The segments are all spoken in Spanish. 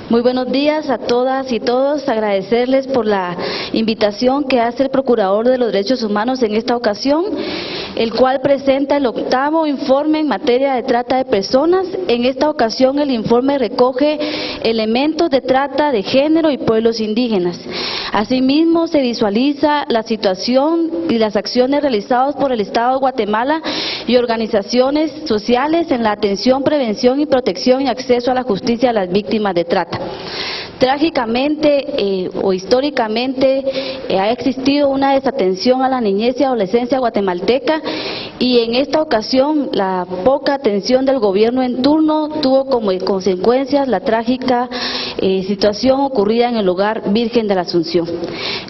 Muy buenos días a todas y todos. Agradecerles por la invitación que hace el Procurador de los Derechos Humanos en esta ocasión, el cual presenta el 8º informe en materia de trata de personas. En esta ocasión el informe recoge elementos de trata de género y pueblos indígenas. Asimismo, se visualiza la situación y las acciones realizadas por el Estado de Guatemala y organizaciones sociales en la atención, prevención y protección y acceso a la justicia a las víctimas de trata. Trágicamente o históricamente ha existido una desatención a la niñez y adolescencia guatemalteca, y en esta ocasión la poca atención del gobierno en turno tuvo como consecuencias la trágica situación ocurrida en el hogar Virgen de la Asunción.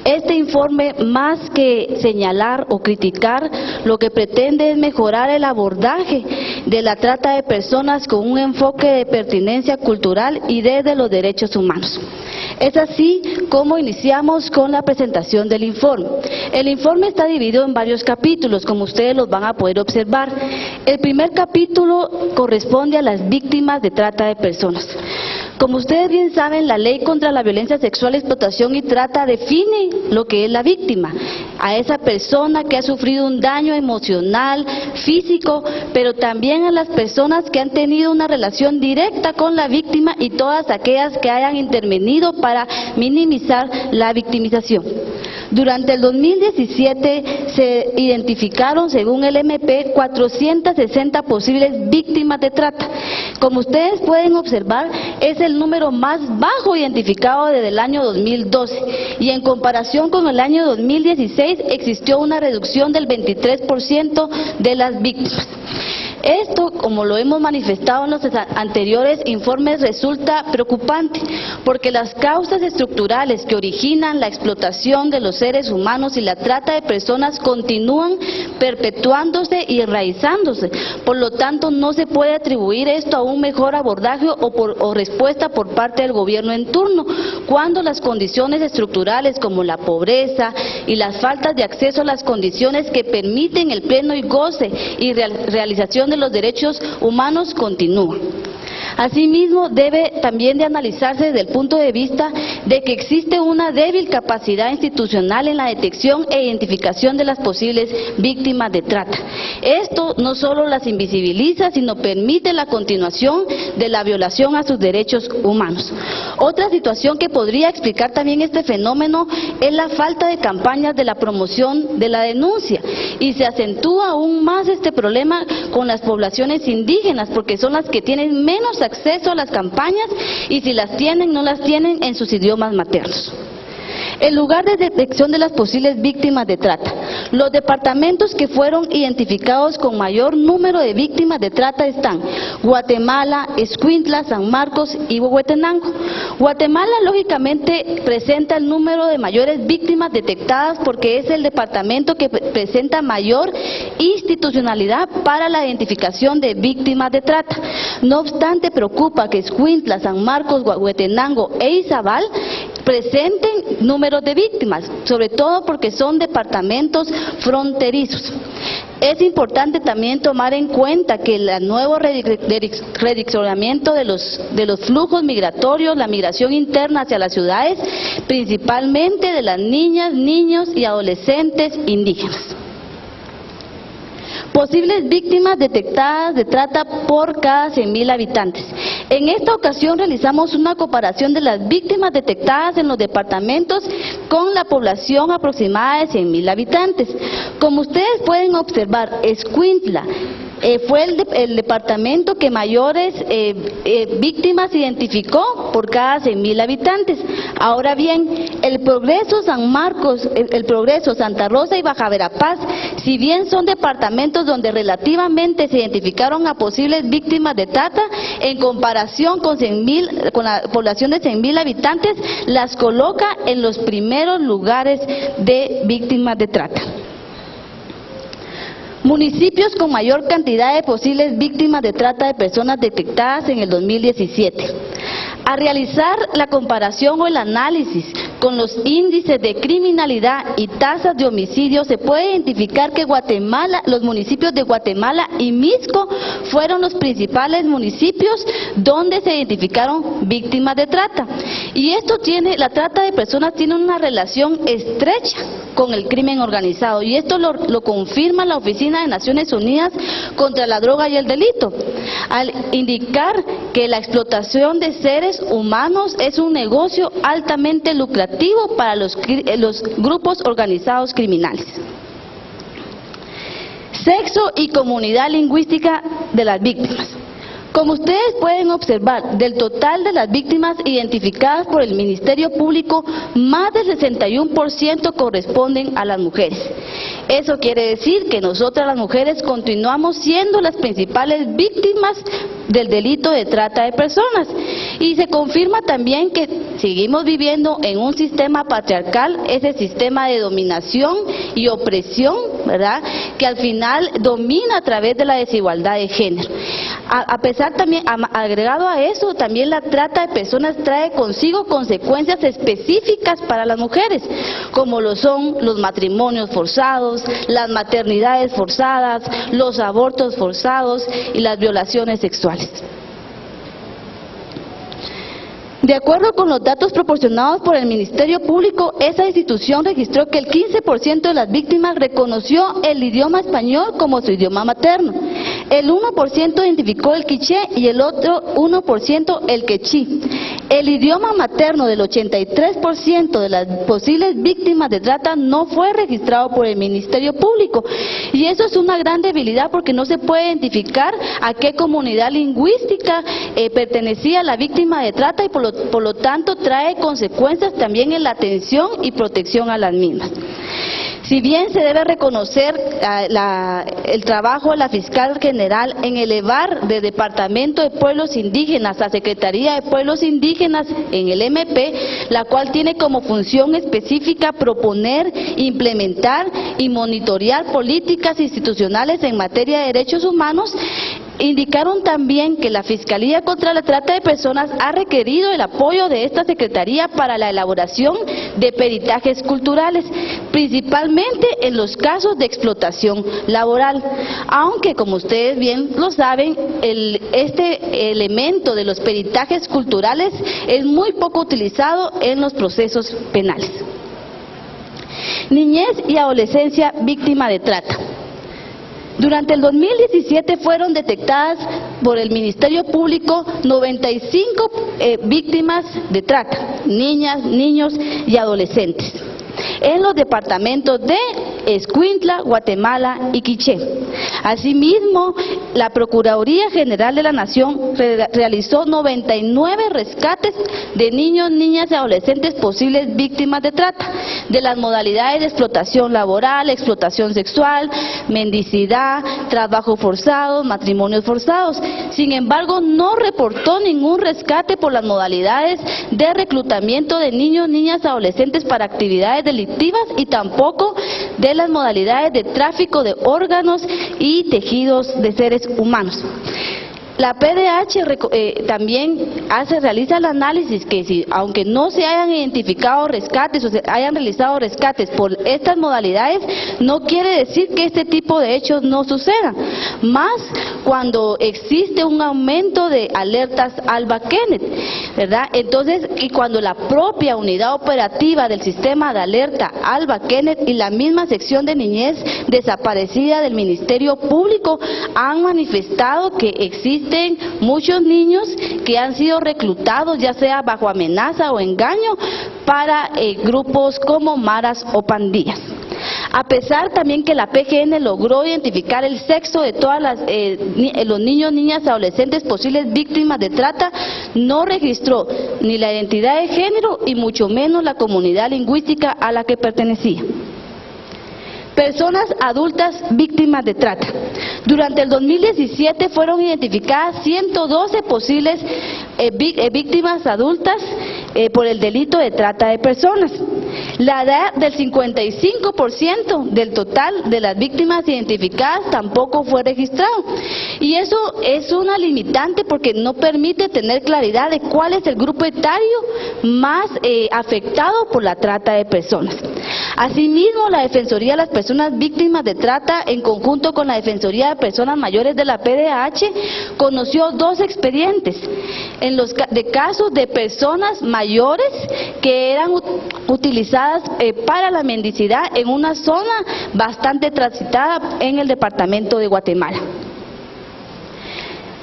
Este informe, más que señalar o criticar, lo que pretende es mejorar el abordaje de la trata de personas con un enfoque de pertinencia cultural y desde los derechos humanos. Es así como iniciamos con la presentación del informe. El informe está dividido en varios capítulos, como ustedes los van a poder observar. El primer capítulo corresponde a las víctimas de trata de personas. Como ustedes bien saben, la Ley contra la Violencia Sexual, Explotación y Trata define lo que es la víctima, a esa persona que ha sufrido un daño emocional, físico, pero también a las personas que han tenido una relación directa con la víctima y todas aquellas que hayan intervenido para minimizar la victimización. Durante el 2017 se identificaron, según el MP, 460 posibles víctimas de trata. Como ustedes pueden observar, es el número más bajo identificado desde el año 2012, y en comparación con el año 2016 existió una reducción del 23% de las víctimas. Esto, como lo hemos manifestado en los anteriores informes, resulta preocupante, porque las causas estructurales que originan la explotación de los seres humanos y la trata de personas continúan perpetuándose y enraizándose. Por lo tanto, no se puede atribuir esto a un mejor abordaje o respuesta por parte del gobierno en turno, cuando las condiciones estructurales como la pobreza y las faltas de acceso a las condiciones que permiten el pleno y goce y realización de los derechos humanos continúan. Asimismo, debe también de analizarse desde el punto de vista de que existe una débil capacidad institucional en la detección e identificación de las posibles víctimas de trata. Esto no solo las invisibiliza, sino permite la continuación de la violación a sus derechos humanos. Otra situación que podría explicar también este fenómeno es la falta de campañas de la promoción de la denuncia, y se acentúa aún más este problema con las poblaciones indígenas, porque son las que tienen menos acceso a las campañas, y si las tienen, no las tienen en sus idiomas maternos. El lugar de detección de las posibles víctimas de trata. Los departamentos que fueron identificados con mayor número de víctimas de trata están Guatemala, Escuintla, San Marcos y Huehuetenango. Guatemala, lógicamente, presenta el número de mayores víctimas detectadas porque es el departamento que presenta mayor institucionalidad para la identificación de víctimas de trata. No obstante, preocupa que Escuintla, San Marcos, Huehuetenango e Izabal presenten números de víctimas, sobre todo porque son departamentos fronterizos. Es importante también tomar en cuenta que el nuevo redireccionamiento de los flujos migratorios, la migración interna hacia las ciudades, principalmente de las niñas, niños y adolescentes indígenas. Posibles víctimas detectadas de trata por cada 100.000 habitantes. En esta ocasión realizamos una comparación de las víctimas detectadas en los departamentos con la población aproximada de 100.000 habitantes. Como ustedes pueden observar, Escuintla fue el departamento que mayores víctimas identificó por cada 100.000 habitantes. Ahora bien, el Progreso, San Marcos, el Progreso, Santa Rosa y Baja Verapaz, si bien son departamentos donde relativamente se identificaron a posibles víctimas de trata, en comparación con la población de 100.000 habitantes, las coloca en los primeros lugares de víctimas de trata. Municipios con mayor cantidad de posibles víctimas de trata de personas detectadas en el 2017. A realizar la comparación o el análisis con los índices de criminalidad y tasas de homicidio, se puede identificar que Guatemala, los municipios de Guatemala y Mixco fueron los principales municipios donde se identificaron víctimas de trata. Y la trata de personas tiene una relación estrecha con el crimen organizado, y esto lo confirma la Oficina de Naciones Unidas contra la Droga y el Delito, al indicar que la explotación de seres humanos es un negocio altamente lucrativo para los grupos organizados criminales. Sexo y comunidad lingüística de las víctimas. Como ustedes pueden observar, del total de las víctimas identificadas por el Ministerio Público, más del 61% corresponden a las mujeres. Eso quiere decir que nosotras las mujeres continuamos siendo las principales víctimas del delito de trata de personas. Y se confirma también que seguimos viviendo en un sistema patriarcal, ese sistema de dominación y opresión, ¿verdad?, que al final domina a través de la desigualdad de género. A pesar también, agregado a eso, también la trata de personas trae consigo consecuencias específicas para las mujeres, como lo son los matrimonios forzados, las maternidades forzadas, los abortos forzados y las violaciones sexuales. De acuerdo con los datos proporcionados por el Ministerio Público, esa institución registró que el 15% de las víctimas reconoció el idioma español como su idioma materno, el 1% identificó el quiché y el otro 1% el quechí. El idioma materno del 83% de las posibles víctimas de trata no fue registrado por el Ministerio Público, y eso es una gran debilidad porque no se puede identificar a qué comunidad lingüística pertenecía la víctima de trata, y por lo tanto trae consecuencias también en la atención y protección a las mismas. Si bien se debe reconocer el trabajo de la Fiscal General en elevar de Departamento de Pueblos Indígenas a Secretaría de Pueblos Indígenas en el MP, la cual tiene como función específica proponer, implementar y monitorear políticas institucionales en materia de derechos humanos, indicaron también que la Fiscalía contra la Trata de Personas ha requerido el apoyo de esta Secretaría para la elaboración de peritajes culturales, principalmente en los casos de explotación laboral, aunque como ustedes bien lo saben, este elemento de los peritajes culturales es muy poco utilizado en los procesos penales. Niñez y adolescencia víctima de trata. Durante el 2017 fueron detectadas por el Ministerio Público 95 víctimas de trata, niñas, niños y adolescentes, en los departamentos de Escuintla, Guatemala y Quiché. Asimismo, la Procuraduría General de la Nación realizó 99 rescates de niños, niñas y adolescentes posibles víctimas de trata, de las modalidades de explotación laboral, explotación sexual, mendicidad, trabajo forzado, matrimonios forzados. Sin embargo, no reportó ningún rescate por las modalidades de reclutamiento de niños, niñas y adolescentes para actividades delictivas, y tampoco de las modalidades de tráfico de órganos y tejidos de seres humanos. La PDH también realiza el análisis que aunque no se hayan identificado rescates o se hayan realizado rescates por estas modalidades, no quiere decir que este tipo de hechos no sucedan, más cuando existe un aumento de alertas Alba Kenneth, ¿verdad? Entonces, y cuando la propia unidad operativa del sistema de alerta Alba Kenneth y la misma sección de niñez desaparecida del Ministerio Público han manifestado que existen muchos niños que han sido reclutados, ya sea bajo amenaza o engaño, para grupos como maras o pandillas. A pesar también que la PGN logró identificar el sexo de todas los niños, niñas y adolescentes posibles víctimas de trata, no registró ni la identidad de género y mucho menos la comunidad lingüística a la que pertenecía. Personas adultas víctimas de trata. Durante el 2017 fueron identificadas 112 posibles víctimas adultas por el delito de trata de personas. La edad del 55% del total de las víctimas identificadas tampoco fue registrado. Y eso es una limitante porque no permite tener claridad de cuál es el grupo etario más afectado por la trata de personas. Asimismo, la Defensoría de las Personas Víctimas de Trata, en conjunto con la Defensoría de Personas Mayores de la PDH, conoció 2 expedientes de casos de personas mayores que eran utilizadas para la mendicidad en una zona bastante transitada en el departamento de Guatemala.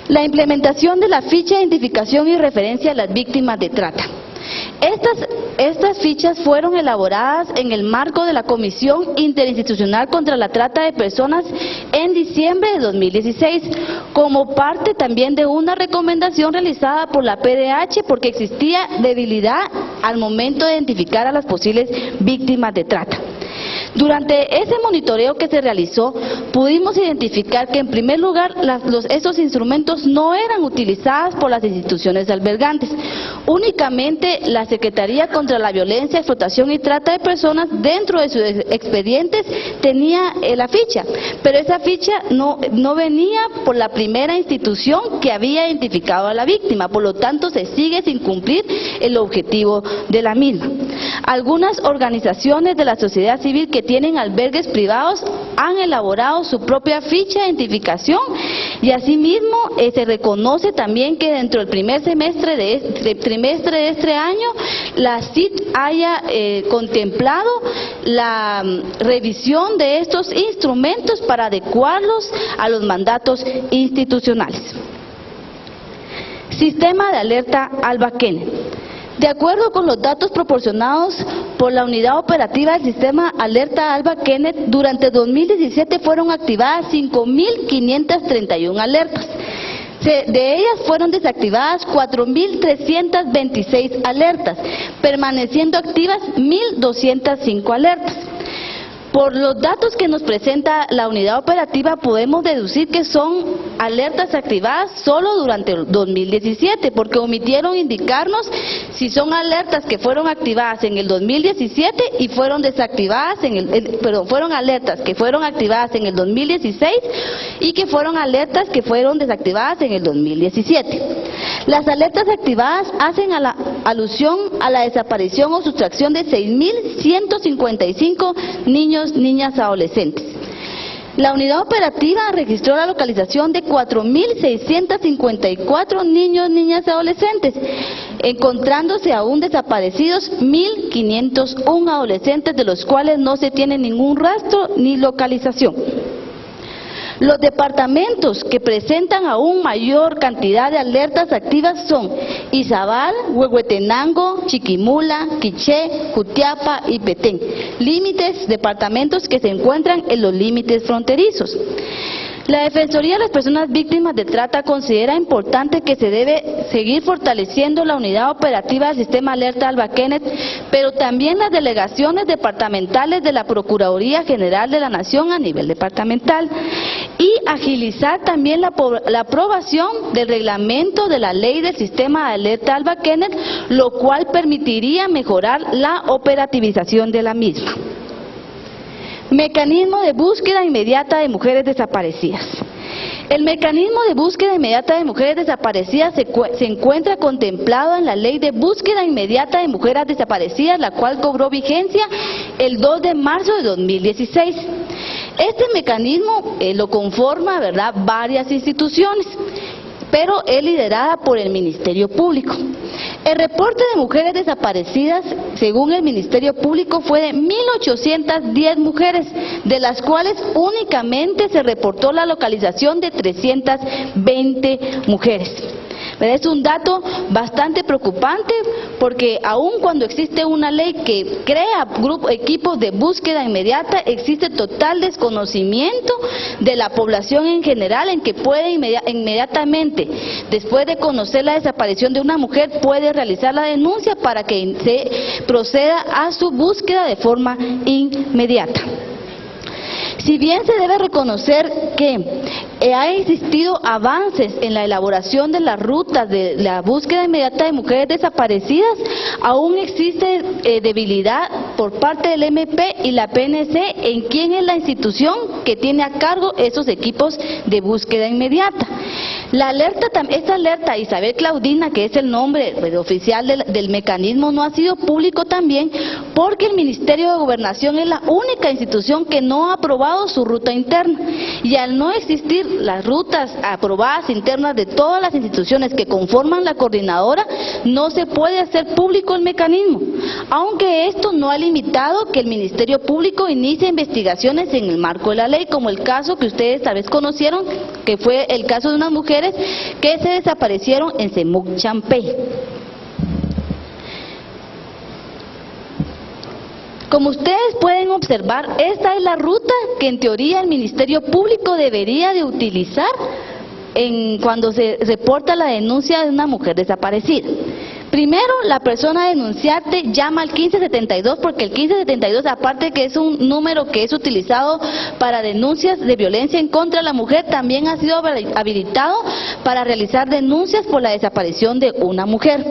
La implementación de la ficha de identificación y referencia de las víctimas de trata. Estas fichas fueron elaboradas en el marco de la Comisión Interinstitucional contra la Trata de Personas en diciembre de 2016, como parte también de una recomendación realizada por la PDH porque existía debilidad al momento de identificar a las posibles víctimas de trata. Durante ese monitoreo que se realizó, pudimos identificar que en primer lugar esos instrumentos no eran utilizados por las instituciones albergantes. Únicamente la Secretaría contra la Violencia, Explotación y Trata de Personas dentro de sus expedientes tenía la ficha, pero esa ficha no venía por la primera institución que había identificado a la víctima, por lo tanto se sigue sin cumplir el objetivo de la misma. Algunas organizaciones de la sociedad civil que tienen albergues privados han elaborado su propia ficha de identificación y asimismo se reconoce también que dentro del primer trimestre de este año la CIT haya contemplado la revisión de estos instrumentos para adecuarlos a los mandatos institucionales. Sistema de alerta Alba Kenneth. De acuerdo con los datos proporcionados por la Unidad Operativa del Sistema Alerta Alba Kenneth, durante 2017 fueron activadas 5.531 alertas. De ellas fueron desactivadas 4.326 alertas, permaneciendo activas 1.205 alertas. Por los datos que nos presenta la unidad operativa podemos deducir que son alertas activadas solo durante el 2017, porque omitieron indicarnos si son alertas que fueron activadas en el 2017 y fueron desactivadas fueron alertas que fueron activadas en el 2016 y que fueron alertas que fueron desactivadas en el 2017. Las alertas activadas hacen alusión a la desaparición o sustracción de 6.155 niñas, adolescentes. La unidad operativa registró la localización de 4.654 niños, niñas y adolescentes, encontrándose aún desaparecidos 1.501 adolescentes, de los cuales no se tiene ningún rastro ni localización. Los departamentos que presentan aún mayor cantidad de alertas activas son Izabal, Huehuetenango, Chiquimula, Quiché, Jutiapa y Petén. Departamentos que se encuentran en los límites fronterizos. La Defensoría de las Personas Víctimas de Trata considera importante que se debe seguir fortaleciendo la unidad operativa del Sistema Alerta Alba Kenneth, pero también las delegaciones departamentales de la Procuraduría General de la Nación a nivel departamental, y agilizar también la aprobación del reglamento de la ley del Sistema de Alerta Alba Kenneth, lo cual permitiría mejorar la operativización de la misma. Mecanismo de búsqueda inmediata de mujeres desaparecidas. El mecanismo de búsqueda inmediata de mujeres desaparecidas se encuentra contemplado en la Ley de Búsqueda Inmediata de Mujeres Desaparecidas, la cual cobró vigencia el 2 de marzo de 2016. Este mecanismo lo conforma, varias instituciones, pero es liderada por el Ministerio Público. El reporte de mujeres desaparecidas, según el Ministerio Público, fue de 1.810 mujeres, de las cuales únicamente se reportó la localización de 320 mujeres. Es un dato bastante preocupante porque aun cuando existe una ley que crea equipos de búsqueda inmediata, existe total desconocimiento de la población en general, en que puede inmediatamente, después de conocer la desaparición de una mujer, puede realizar la denuncia para que se proceda a su búsqueda de forma inmediata. Si bien se debe reconocer que ha existido avances en la elaboración de las rutas de la búsqueda inmediata de mujeres desaparecidas, aún existe debilidad por parte del MP y la PNC en quién es la institución que tiene a cargo esos equipos de búsqueda inmediata. Esta alerta Isabel Claudina, que es el nombre oficial del mecanismo, no ha sido público también porque el Ministerio de Gobernación es la única institución que no ha aprobado su ruta interna, y al no existir las rutas aprobadas internas de todas las instituciones que conforman la coordinadora, no se puede hacer público el mecanismo, aunque esto no ha limitado que el Ministerio Público inicie investigaciones en el marco de la ley, como el caso que ustedes tal vez conocieron, que fue el caso de unas mujeres que se desaparecieron en Semuc, Champey. Como ustedes pueden observar, esta es la ruta que en teoría el Ministerio Público debería de utilizar cuando se reporta la denuncia de una mujer desaparecida. Primero, la persona denunciante llama al 1572, porque el 1572, aparte que es un número que es utilizado para denuncias de violencia en contra de la mujer, también ha sido habilitado para realizar denuncias por la desaparición de una mujer.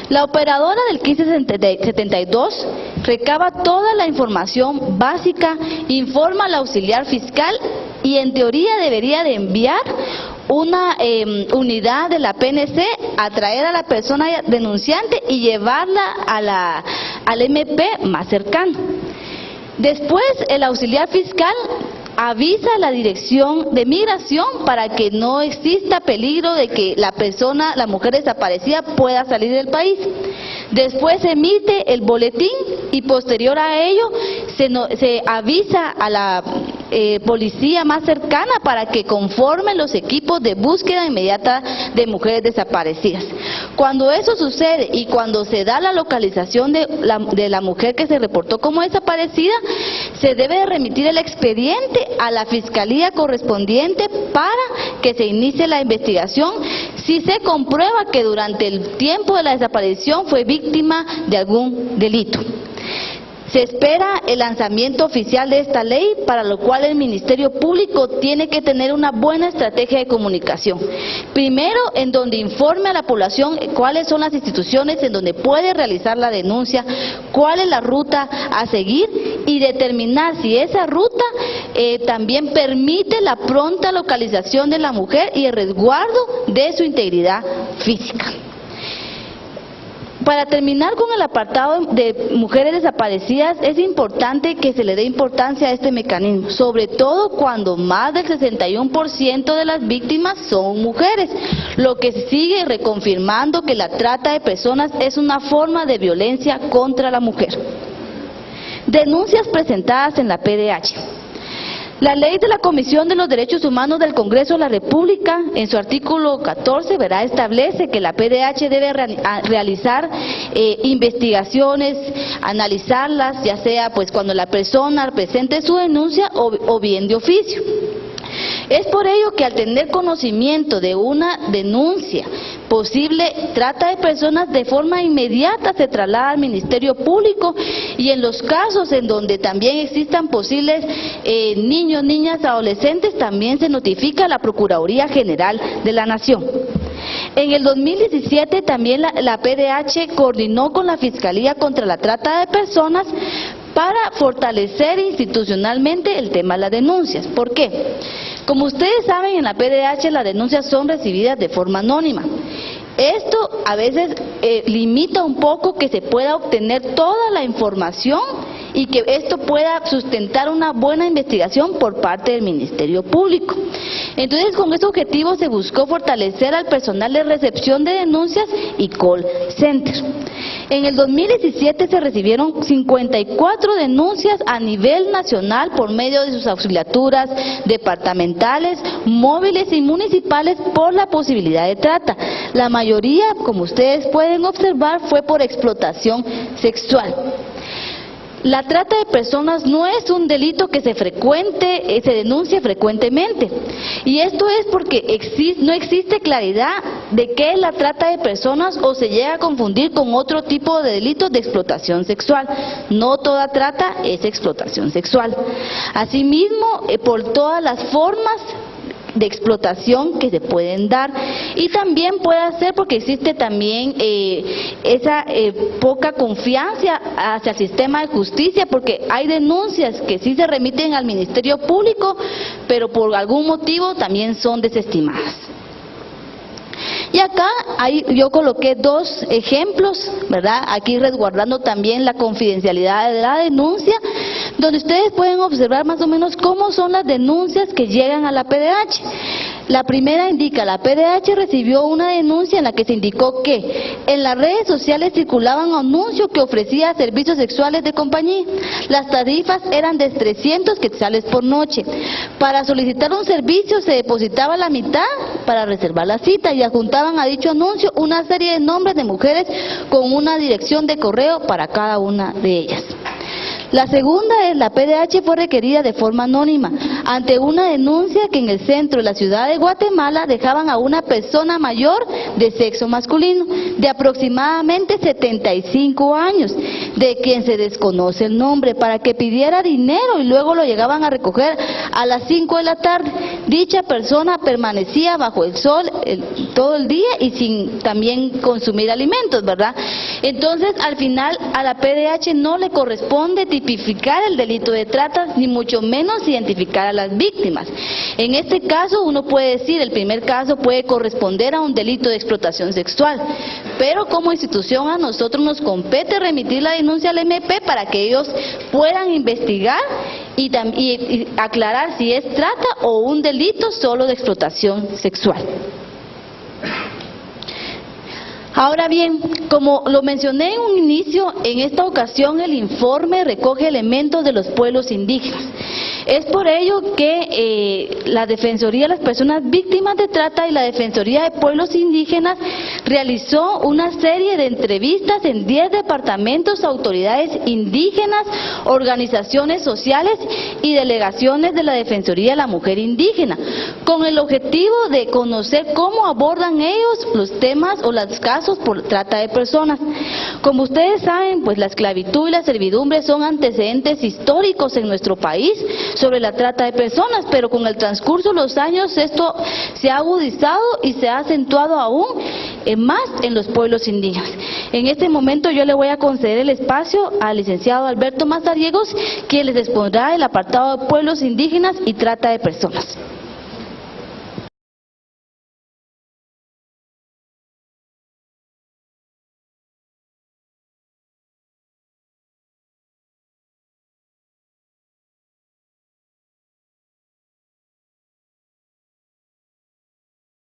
La operadora del 1572 recaba toda la información básica, informa al auxiliar fiscal y en teoría debería de enviar una unidad de la PNC a traer a la persona denunciante y llevarla al MP más cercano. Después, el auxiliar fiscal avisa a la Dirección de Migración para que no exista peligro de que la mujer desaparecida pueda salir del país. Después se emite el boletín y posterior a ello se avisa a la policía más cercana para que conformen los equipos de búsqueda inmediata de mujeres desaparecidas. Cuando eso sucede y cuando se da la localización de la mujer que se reportó como desaparecida, se debe de remitir el expediente a la fiscalía correspondiente para que se inicie la investigación si se comprueba que durante el tiempo de la desaparición fue víctima de algún delito. Se espera el lanzamiento oficial de esta ley, para lo cual el Ministerio Público tiene que tener una buena estrategia de comunicación. Primero, en donde informe a la población cuáles son las instituciones en donde puede realizar la denuncia, cuál es la ruta a seguir y determinar si esa ruta también permite la pronta localización de la mujer y el resguardo de su integridad física. Para terminar con el apartado de mujeres desaparecidas, es importante que se le dé importancia a este mecanismo, sobre todo cuando más del 61% de las víctimas son mujeres, lo que sigue reconfirmando que la trata de personas es una forma de violencia contra la mujer. Denuncias presentadas en la PDH. La ley de la Comisión de los Derechos Humanos del Congreso de la República, en su artículo 14, establece que la PDH debe realizar investigaciones, analizarlas, ya sea pues cuando la persona presente su denuncia o bien de oficio. Es por ello que al tener conocimiento de una denuncia posible trata de personas, de forma inmediata se traslada al Ministerio Público, y en los casos en donde también existan posibles niños, niñas, adolescentes, también se notifica a la Procuraduría General de la Nación. En el 2017 también la PDH coordinó con la Fiscalía contra la Trata de Personas para fortalecer institucionalmente el tema de las denuncias. ¿Por qué? Como ustedes saben, en la PDH las denuncias son recibidas de forma anónima. Esto a veces limita un poco que se pueda obtener toda la información y que esto pueda sustentar una buena investigación por parte del Ministerio Público. Entonces, con este objetivo se buscó fortalecer al personal de recepción de denuncias y call center. En el 2017 se recibieron 54 denuncias a nivel nacional por medio de sus auxiliaturas departamentales, móviles y municipales por la posibilidad de trata. La mayoría, como ustedes pueden observar, fue por explotación sexual. La trata de personas no es un delito que se denuncie frecuentemente, y esto es porque no existe claridad de qué es la trata de personas, o se llega a confundir con otro tipo de delitos de explotación sexual. No toda trata es explotación sexual. Asimismo, por todas las formas de explotación que se pueden dar. Y también puede ser porque existe también esa poca confianza hacia el sistema de justicia, porque hay denuncias que sí se remiten al Ministerio Público, pero por algún motivo también son desestimadas. Y acá yo coloqué dos ejemplos, ¿verdad? Aquí resguardando también la confidencialidad de la denuncia, donde ustedes pueden observar más o menos cómo son las denuncias que llegan a la PDH. La primera indica, la PDH recibió una denuncia en la que se indicó que en las redes sociales circulaban anuncios que ofrecía servicios sexuales de compañía. Las tarifas eran de 300 quetzales por noche. Para solicitar un servicio se depositaba la mitad para reservar la cita y adjuntaban a dicho anuncio una serie de nombres de mujeres con una dirección de correo para cada una de ellas. La segunda es, la PDH fue requerida de forma anónima ante una denuncia que en el centro de la ciudad de Guatemala dejaban a una persona mayor de sexo masculino, de aproximadamente 75 años, de quien se desconoce el nombre, para que pidiera dinero y luego lo llegaban a recoger a las 5 de la tarde. Dicha persona permanecía bajo el sol todo el día y sin también consumir alimentos, ¿verdad? Entonces, al final, a la PDH no le corresponde tipificar el delito de trata, ni mucho menos identificar a las víctimas. En este caso, uno puede decir, el primer caso puede corresponder a un delito de explotación sexual, pero como institución a nosotros nos compete remitir la denuncia al MP para que ellos puedan investigar y aclarar si es trata o un delito solo de explotación sexual. Ahora bien, como lo mencioné en un inicio, en esta ocasión el informe recoge elementos de los pueblos indígenas. Es por ello que la Defensoría de las Personas Víctimas de Trata y la Defensoría de Pueblos Indígenas realizó una serie de entrevistas en 10 departamentos a autoridades indígenas, organizaciones sociales y delegaciones de la Defensoría de la Mujer Indígena, con el objetivo de conocer cómo abordan ellos los temas o los casos por trata de personas. Como ustedes saben, pues la esclavitud y la servidumbre son antecedentes históricos en nuestro país sobre la trata de personas, pero con el transcurso de los años esto se ha agudizado y se ha acentuado aún más en los pueblos indígenas. En este momento yo le voy a conceder el espacio al licenciado Alberto Mazariegos, quien les expondrá el apartado de pueblos indígenas y trata de personas.